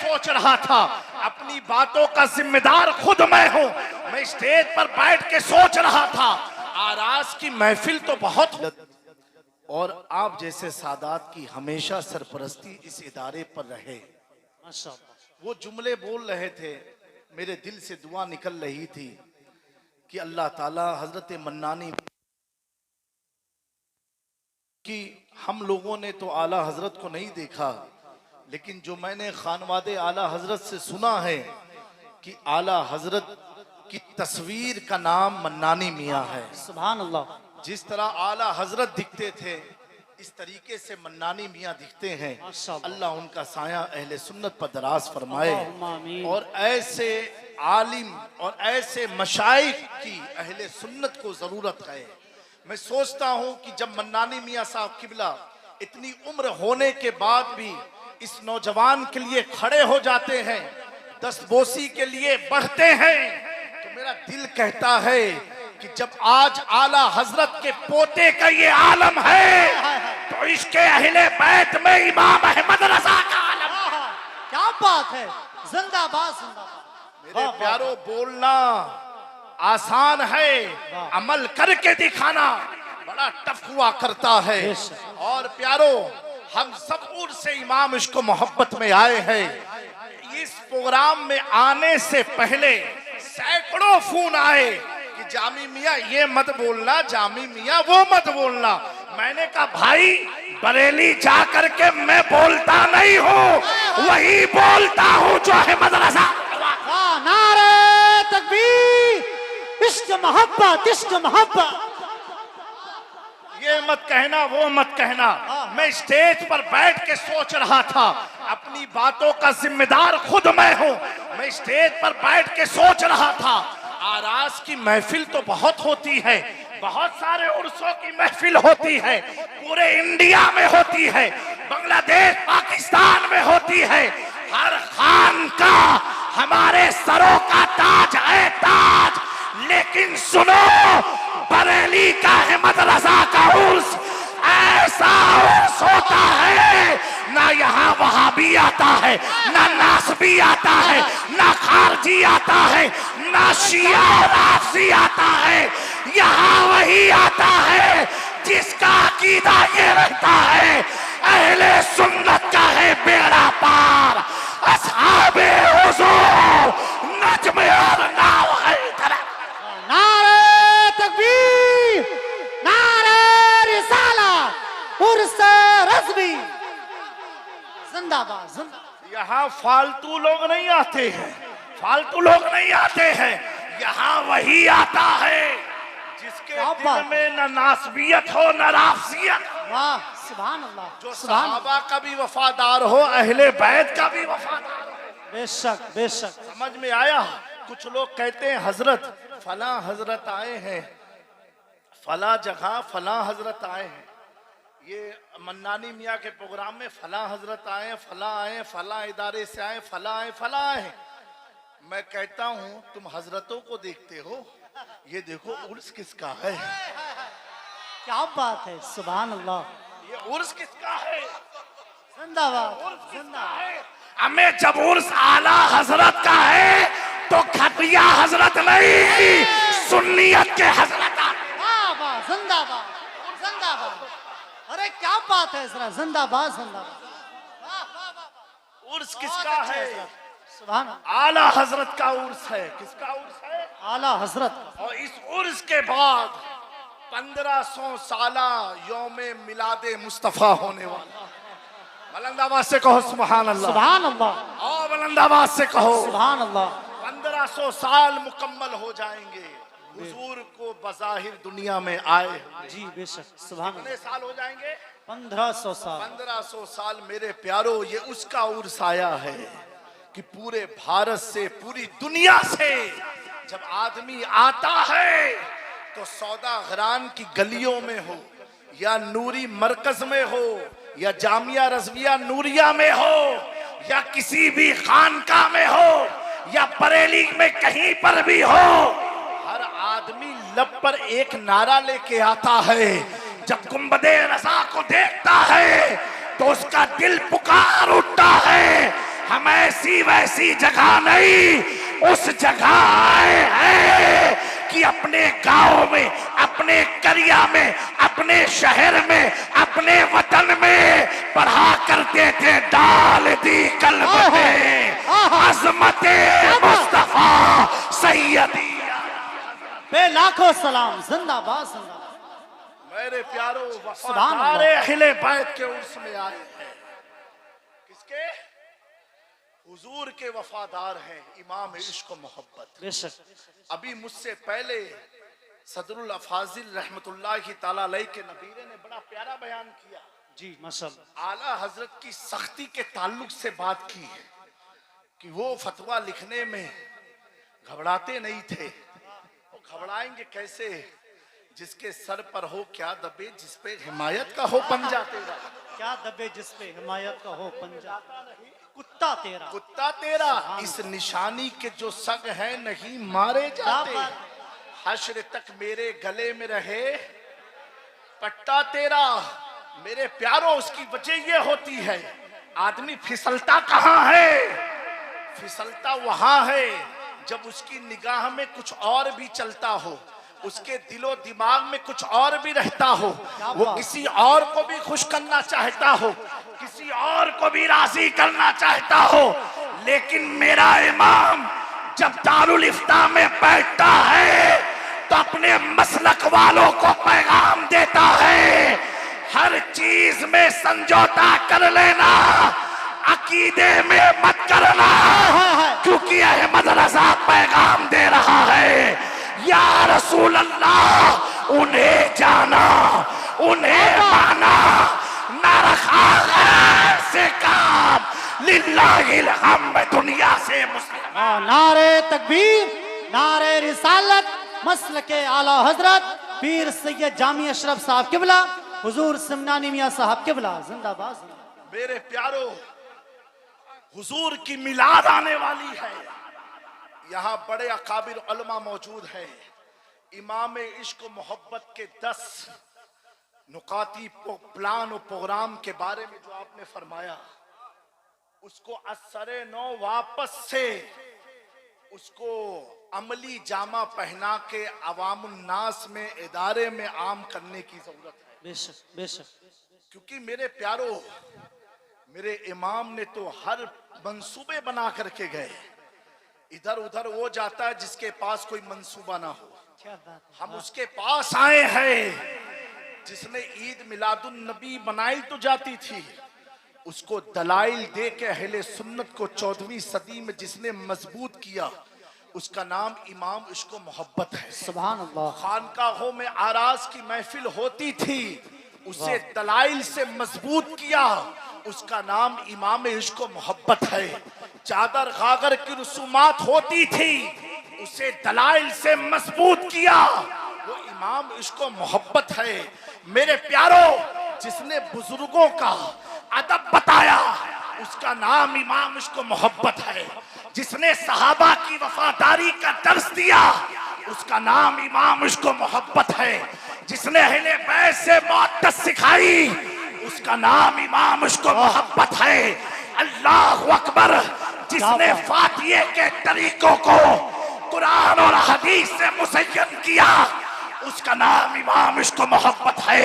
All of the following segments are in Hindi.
सोच रहा था, अपनी बातों का जिम्मेदार खुद मैं हूं। मैं स्टेज पर बैठ के सोच रहा था, आराज की महफिल तो बहुत, और आप जैसे सादात की हमेशा सरपरस्ती इस इदारे पर रहे। वो जुमले बोल रहे थे, मेरे दिल से दुआ निकल रही थी कि अल्लाह ताला हजरत मन्नानी कि हम लोगों ने तो आला हजरत को नहीं देखा, लेकिन जो मैंने खानवादे आला हजरत से सुना है कि आला हजरत की तस्वीर का नाम मन्नानी मियाँ है। सुभान अल्लाह। जिस तरह आला हजरत दिखते थे, इस तरीके से मन्नानी मियाँ दिखते हैं। अल्लाह उनका साया अहले सुन्नत पर दराज फरमाए, और ऐसे आलिम और ऐसे मशाइख की अहले सुन्नत को जरूरत है। मैं सोचता हूं कि जब मन्नानी मियाँ साहब किबला इतनी उम्र होने के बाद भी इस नौजवान के लिए खड़े हो जाते हैं, दस्तबोसी के लिए बढ़ते हैं, तो मेरा दिल कहता है कि जब आज आला हजरत के पोते का ये आलम है, तो इसके अहले बैत में इमाम अहमद रजा का आलम। क्या बात है, जिंदाबाद जिंदाबाद। मेरे प्यारो, बोलना आसान है, अमल करके दिखाना बड़ा टफ हुआ करता है। और प्यारो, हम सब उर से इमाम इसको मोहब्बत में आए हैं। इस प्रोग्राम में आने से पहले सैकड़ों फोन आए कि जामी मियाँ ये मत बोलना, जामी मियाँ वो मत बोलना। मैंने कहा भाई, बरेली जा करके मैं बोलता नहीं हूँ, वही बोलता हूँ जो अहमद रजा। नारे तकबीर, इश्क मोहब्बत, इश्क मोहब्बत। ये मत कहना, वो मत कहना। मैं स्टेज पर बैठ के सोच रहा था, अपनी बातों का जिम्मेदार खुद मैं हूं। मैं स्टेज पर बैठ के सोच रहा था, आराज की महफिल तो बहुत होती है, बहुत सारे उर्सों की महफिल होती है, पूरे इंडिया में होती है, बांग्लादेश पाकिस्तान में होती है। हर खान का हमारे सरों का ताज है ताज, लेकिन सुनो, बरेली का अहमद रजा का उर्स ऐसा उर्स होता है, ना यहाँ वहाबी आता है, ना नासबी आता है, ना खारजी आता है, ना शिया और राफजी आता है। यहाँ वही आता है जिसका अकीदा ये रहता है, अहले सुन्नत का है बेड़ा पार, अस्हाबे हुजूर नज्म और नाव है तरह। नारे तकबीर, नारे रिसाला, उर्स रज़वी, जिंदाबाद जिंदाबाद। यहाँ फालतू लोग नहीं आते हैं, फालतू लोग नहीं आते हैं, यहाँ वही आता है जिसके दिल में न नासबियत हो न राफसियत। वाह, सुभान अल्लाह। जो सहाबा का भी वफादार हो, अहले बैत का भी वफादार हो। बेशक बेशक। समझ में आया? कुछ लोग कहते हैं हजरत फला हजरत आए हैं, फला जगह फला हजरत आए हैं। ये मन्नानी मियाँ के प्रोग्राम में फला हजरत आए, फला आए, फला इदारे से आए, फला आए, फला आए। मैं कहता हूँ तुम हजरतों को देखते हो, ये देखो उर्स किसका है। क्या बात है, सुभान अल्लाह। ये उर्स किसका है? जिंदाबाद जिंदाबाद। हमें जब उर्स आला हजरत का है तो खतिया हजरत नहीं, सुन्नियत के हजरत। जिंदाबाद जिंदाबाद। अरे क्या बात है इसरा, जिंदाबाद जिंदाबाद। उर्स किसका है? सुभान आला हजरत का उर्स है। किसका उर्स है? आला हजरत। और इस उर्स के बाद 1500 साला यौमे मिलादे मुस्तफा होने वाला। बुलंदाबाद से कहो सुभान अल्लाह। सुभान अल्लाह। और बुलंदाबाद से कहो सुभान अल्लाह। 1500 साल मुकम्मल हो जाएंगे हुजूर को बज़ाहिर दुनिया में आए। जी बेशक, सुभान। कितने साल हो जाएंगे? 1500 साल। 1500 साल मेरे प्यारो, ये उसका उर्स आया है कि पूरे भारत से, पूरी दुनिया से जब आदमी आता है तो सौदागरान की गलियों में हो, या नूरी मरकज में हो, या जामिया रज़विया नूरिया में हो, या किसी भी खानका में हो, या बरेली में कहीं पर भी हो, हर आदमी लब पर एक नारा लेके आता है। जब गुंबदे रज़ा को देखता है तो उसका दिल पुकार उठता है, हम ऐसे ऐसी वैसी जगह नहीं, उस जगह आए हैं कि अपने गांव में, अपने करिया में, अपने शहर में, अपने वतन में पढ़ा करते थे डाल दी कल्ब में अजमते मुस्तफा सैयदी। बे लाखों सलाम, जिंदाबाद जिंदाबाद। मेरे प्यारो सुभान वफादार अल्लाह। अहले बैत के उर्स में आए हैं। किसके? हुजूर के वफादार हैं, इमाम इश्क व मोहब्बत। बेशक। अभी मुझसे पहले सदरुल अफाजिल रहमतुल्लाहि ताला अलैह के नबीरे ने बड़ा प्यारा बयान किया। जी माशाअल्लाह। आला हजरत की सख्ती के ताल्लुक से बात की कि वो फतवा लिखने में घबराते नहीं थे। वो घबराएंगे कैसे? जिसके सर पर हो क्या दबे, जिस पे हिमायत का हो पंजा तेरा। क्या दबे जिस पे हिमायत का हो पंजा, कुत्ता तेरा। कुत्ता तेरा इस निशानी के जो सग है नहीं मारे जाते। हश्र तक मेरे गले में रहे पट्टा तेरा। मेरे प्यारो, उसकी वजह ये होती है, आदमी फिसलता कहाँ है? फिसलता वहां है जब उसकी निगाह में कुछ और भी चलता हो, उसके दिलो दिमाग में कुछ और भी रहता हो, वो किसी और को भी खुश करना चाहता हो, किसी और को भी राजी करना चाहता हो। लेकिन मेरा इमाम जब दारुल इफ्ता में बैठता है तो अपने मसलक वालों को पैगाम देता है, हर चीज में समझौता कर लेना, अकीदे में मत करना, क्योंकि अहमद रजा पैगाम दे रहा है। या रसूल अल्लाह, उन्हें जाना, उन्हें माना, न रखा गैर से काम, लिल्लाहिल हम्द दुनिया से मुस्लिम। नारे तकबीर, नारे रिसालत, मसल के आला हजरत पीर सैयद जामी अशरफ साहब किबला, हुजूर सिमनानी मियां साहब किबला, जिंदाबाद जिंदाबाद। मेरे प्यारो, हुजूर की मिलाद आने वाली है। यहाँ बड़े अकाबिर उलमा मौजूद हैं। इमाम इश्क व मोहब्बत के 10 नुकाती प्लान और प्रोग्राम के बारे में जो आपने फरमाया, उसको असरे नौ वापस से उसको अमली जामा पहना के अवामुन्नास में, इदारे में आम करने की जरूरत है। बेशक बेशक। क्योंकि मेरे प्यारो, मेरे इमाम ने तो हर मंसूबे बना करके गए। इधर उधर वो जाता है जिसके पास कोई मंसूबा ना हो। क्या बात है। हम उसके पास आए हैं जिसने ईद मिलादुन नबी बनाई तो जाती थी, उसको दलाइल दे के अहले सुन्नत को 14वीं सदी में जिसने मजबूत किया, उसका नाम इमाम इश्क व मोहब्बत है। सुभान अल्लाह। खानकाहों में आराज की महफिल होती थी, उसे दलाइल से मजबूत किया, उसका नाम इमाम इश्क व मोहब्बत है। चादर गागर की रसूमात होती थी, उसे दलाइल से मजबूत किया, वो इमाम इश्क व मोहब्बत है। मेरे प्यारो, जिसने बुजुर्गों का अदब बताया, उसका नाम इमाम इश्क व मोहब्बत है। जिसने सहाबा की वफादारी का दर्स दिया, उसका नाम इमाम इश्क व मोहब्बत है। जिसने अहले बैत से मोहब्बत सिखाई, उसका नाम इमाम इश्क व मोहब्बत है। अल्लाह अकबर। जिसने फातिहे के तरीकों को कुरान और हदीस से मुसय्यन किया, उसका नाम इमाम इश्क व मोहब्बत है।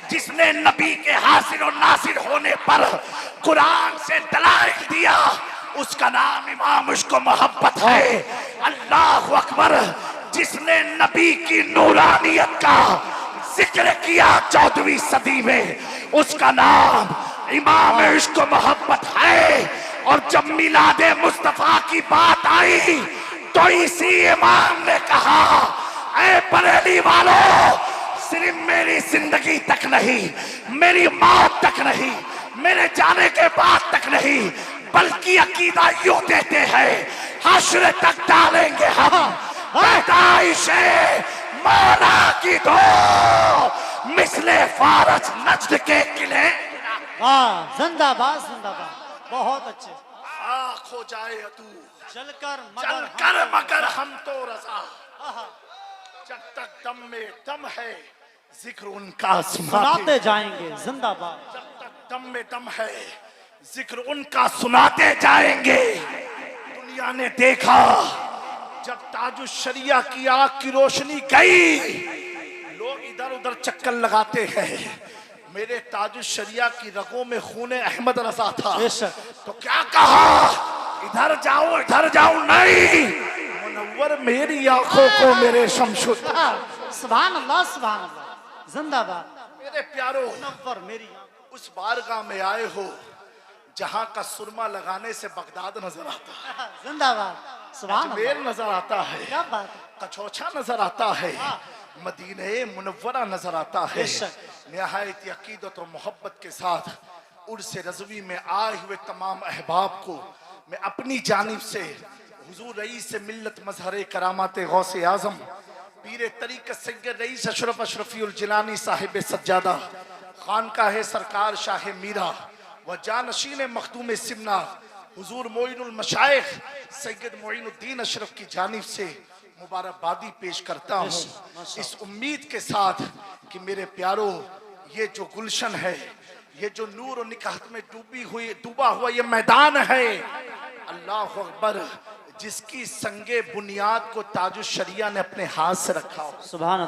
जिसने नबी के हासिल और नासिर होने पर कुरान से दलाइल दिया, उसका नाम इमाम इश्क व मोहब्बत है। अल्लाह अकबर। जिसने नबी की नूरानियत का जिक्र किया 14वीं सदी में, उसका नाम इमाम इश्क व मोहब्बत है। और जब मिलादे मुस्तफा की बात आई तो इसी इमाम ने कहा, ऐ बरेली वालों, सिर्फ मेरी जिंदगी तक नहीं, मेरी मौत तक नहीं, मेरे जाने के बाद तक नहीं, बल्कि अकीदा यूं देते हैं, हश्र तक डालेंगे हम पैदाइशे मौला की दो, मिसले फारज नज्द के किले। हाँ, जिंदाबाद जिंदाबाद। बहुत अच्छे। आँख हो जाए तू चलकर मगर हम तो रजा, जब तक दम में दम है जिक्र उनका सुनाते जाएंगे। जिंदाबाद। जब तक दम में दम है जिक्र उनका सुनाते जाएंगे। दुनिया ने देखा जब ताजुश शरिया की आग की रोशनी गई, लोग इधर उधर चक्कर लगाते हैं। मेरे ताजुश शरिया की रगों में खूने अहमद रजा था, बेशक। तो क्या कहा, इधर जाओ नहीं, मुनव्वर मेरी आंखों को मेरे शमशुद। सुभान अल्लाह सुभान अल्लाह, जिंदाबाद। मेरे प्यारो, मुनव्वर मेरी उस बारगाह में आए हो जहां का सुरमा लगाने से बगदाद नजर आता है, जिंदाबाद, सुभान अजमेर अल्लाह, नजर आता है, क्या बात है। कचौछा नजर आता है, मदीने मुनव्वरा नजर आता है। बेशक। निहायत अकीदत और मोहब्बत के साथ उर्स रज़वी में आए हुए तमाम अहबाब को मैं अपनी जानिब से हुजूर रईस मिल्लत मजहर करामात गौस आजम पीर तरीक़त सैयद रईस अशरफ अशरफीउल जिलानी साहिब सज्जादा खानकाह सरकार शाह मीरा व जानशीन मखदूम सिमना हुजूर मोइनुल मशाइख सैयद मोइनुद्दीन अशरफ की जानिब से मुबारकबादी पेश करता हूँ, इस उम्मीद के साथ कि मेरे प्यारो, ये जो गुलशन है, ये जो नूर और निकाहत में डूबा हुआ ये मैदान है, अल्लाह अकबर, जिसकी संगे बुनियाद को ताजुश शरिया ने अपने हाथ से रखा हो। सुभान अल्लाह।